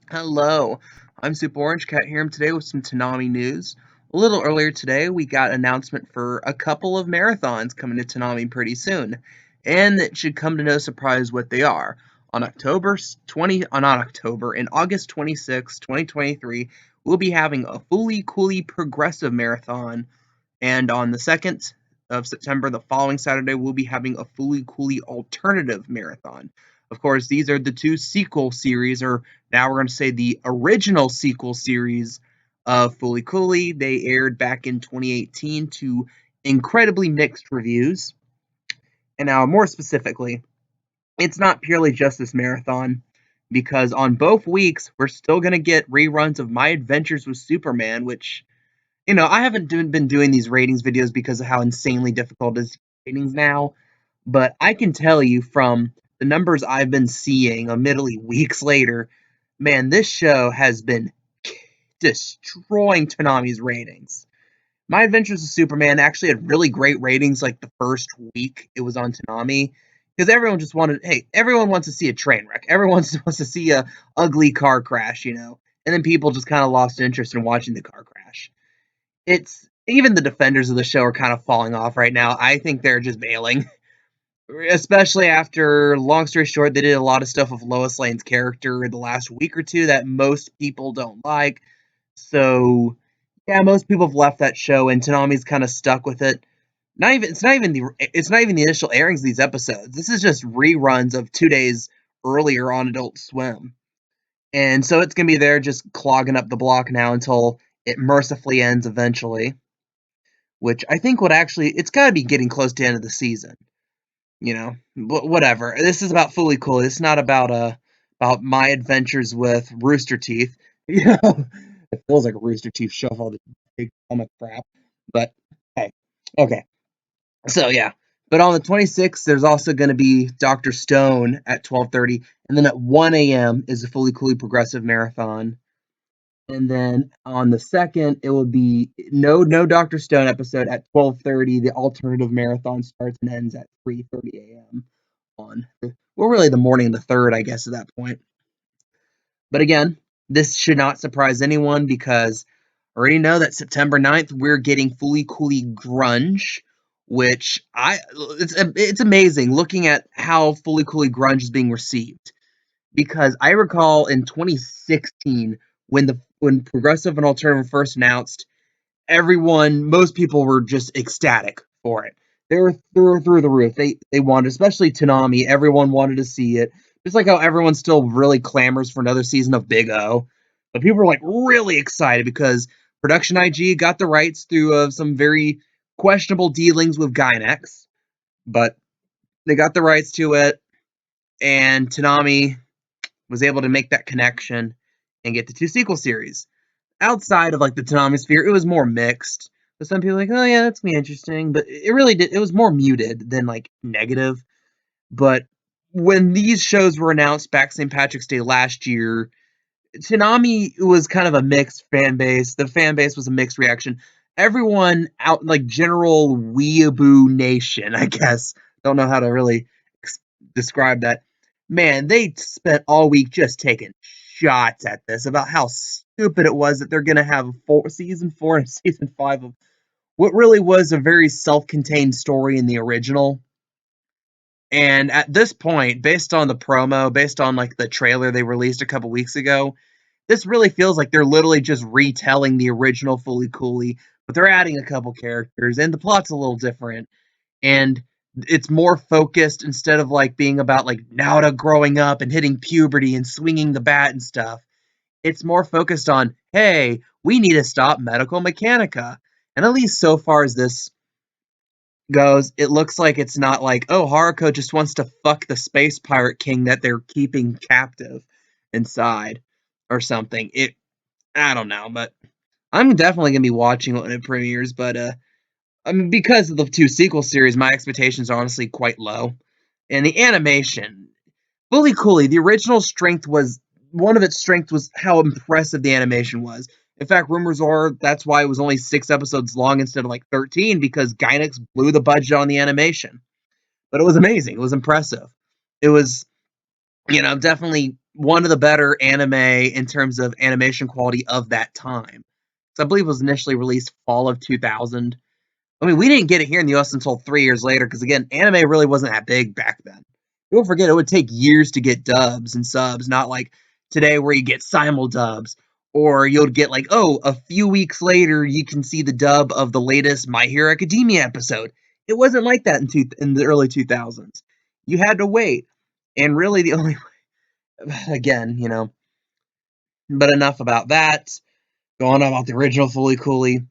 Hello, I'm Super Orange Cat here today with some Toonami news. A little earlier today, we got announcement for a couple of marathons coming to Toonami pretty soon, and it should come to no surprise what they are. In August 26, 2023, we'll be having a fully coolly progressive marathon, and on the 2nd of September, the following Saturday, we'll be having a fully coolly alternative marathon. Of course, these are the two sequel series, or now we're going to say the original sequel series of Fully Cooley. They aired back in 2018 to incredibly mixed reviews. And now, more specifically, it's not purely just this marathon, because on both weeks, we're still going to get reruns of My Adventures with Superman, which I haven't been doing these ratings videos because of how insanely difficult it is ratings now, but I can tell you from the numbers I've been seeing, admittedly weeks later, man, this show has been destroying Toonami's ratings. My Adventures with Superman actually had really great ratings like the first week it was on Toonami because everyone wants to see a train wreck. Everyone wants to see a ugly car crash. And then people just kind of lost interest in watching the car crash. It's even the defenders of the show are kind of falling off right now. I think they're just bailing, especially after, long story short, they did a lot of stuff with Lois Lane's character the last week or two that most people don't like. So, yeah, most people have left that show, and Tanami's kind of stuck with it. It's not even the initial airings of these episodes. This is just reruns of 2 days earlier on Adult Swim. And so it's going to be there just clogging up the block now until it mercifully ends eventually, which I think it's got to be getting close to the end of the season. Whatever. This is about Fully Cool. It's not about my adventures with Rooster Teeth. It feels like a Rooster Teeth show of all the big comic crap. But hey, okay. So yeah. But on the 26th, there's also going to be Dr. Stone at 12:30, and then at 1 a.m. is the Fully Coolly Progressive Marathon. And then on the 2nd, it will be no Dr. Stone episode at 12:30. The alternative marathon starts and ends at 3:30 a.m. Really the morning of the 3rd, I guess, at that point. But again, this should not surprise anyone because I already know that September 9th we're getting Fully Coolly Grunge, which it's amazing looking at how Fully Coolly Grunge is being received, because I recall in 2016 when Progressive and Alternative first announced, most people were just ecstatic for it. They were through the roof. They wanted, especially Toonami, everyone wanted to see it. Just like how everyone still really clamors for another season of Big O. But people were like really excited because Production IG got the rights through some very questionable dealings with Gynex, but they got the rights to it, and Toonami was able to make that connection and get the two sequel series. Outside of like the Toonami sphere, it was more mixed. But some people were like, oh yeah, that's gonna be interesting. But it really did. It was more muted than like negative. But when these shows were announced back St. Patrick's Day last year, Toonami was kind of a mixed fan base. The fan base was a mixed reaction. Everyone out, like general weeaboo nation, I guess. Don't know how to really describe that. Man, they spent all week just taking shots at this about how stupid it was that they're going to have season 4 and season 5 of what really was a very self-contained story in the original. And at this point, based on the promo, based on like the trailer they released a couple weeks ago, this really feels like they're literally just retelling the original Fully Cooley, but they're adding a couple characters, and the plot's a little different. And it's more focused, instead of like being about like Nauta growing up and hitting puberty and swinging the bat and stuff. It's more focused on, hey, we need to stop Medical Mechanica. And at least so far as this goes, it looks like it's not like, oh, Haruko just wants to fuck the space pirate king that they're keeping captive inside or something. I don't know, but I'm definitely gonna be watching it when it premieres. But I mean, because of the two sequel series, my expectations are honestly quite low. And the animation, Fully Cooley, the original strength was one of its strengths was how impressive the animation was. In fact, rumors are that's why it was only 6 episodes long instead of like 13, because Gainax blew the budget on the animation. But it was amazing. It was impressive. It was, definitely one of the better anime in terms of animation quality of that time. So I believe it was initially released fall of 2000. I mean, we didn't get it here in the US until 3 years later, because again, anime really wasn't that big back then. Don't forget, it would take years to get dubs and subs, not like today where you get simul dubs, or you'll get like, oh, a few weeks later you can see the dub of the latest My Hero Academia episode. It wasn't like that in the early 2000s. You had to wait, and really the only again, but enough about that. Going on about the original Fully Cooley.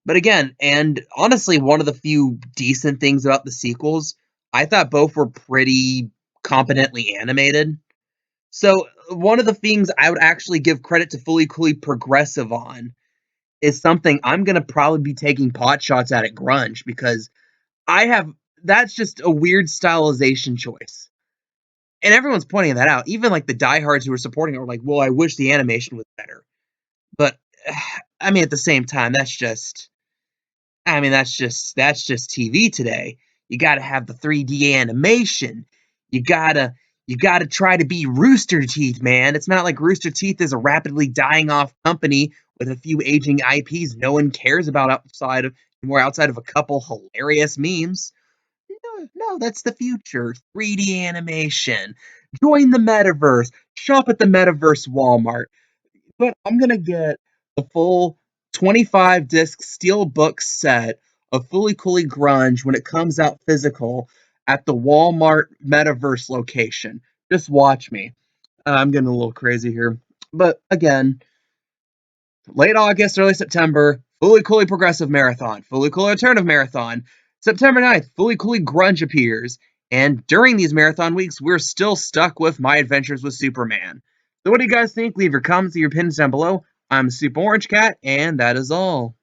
But again, and honestly, one of the few decent things about the sequels, I thought both were pretty competently animated. So one of the things I would actually give credit to Fully Cooley Progressive on is something I'm gonna probably be taking pot shots at Grunge, because I have that's just a weird stylization choice. And everyone's pointing that out. Even like the diehards who were supporting it were like, well, I wish the animation was better. But I mean, at the same time, that's just TV today. You got to have the 3D animation. You gotta you gotta try to be Rooster Teeth, man. It's not like Rooster Teeth is a rapidly dying off company with a few aging IPs no one cares about outside of a couple hilarious memes. No, no, that's the future. 3D animation. Join the metaverse. Shop at the metaverse Walmart. But I'm gonna get the full 25 disc steel book set of Fully Cooley Grunge when it comes out physical at the Walmart Metaverse location. Just watch me. I'm getting a little crazy here. But again, late August, early September, Fully Cooley Progressive Marathon, Fully Cooley Alternative Marathon. September 9th, Fully Cooley Grunge appears. And during these marathon weeks, we're still stuck with My Adventures with Superman. So what do you guys think? Leave your comments and your opinions down below. I'm Super Orange Cat, and that is all.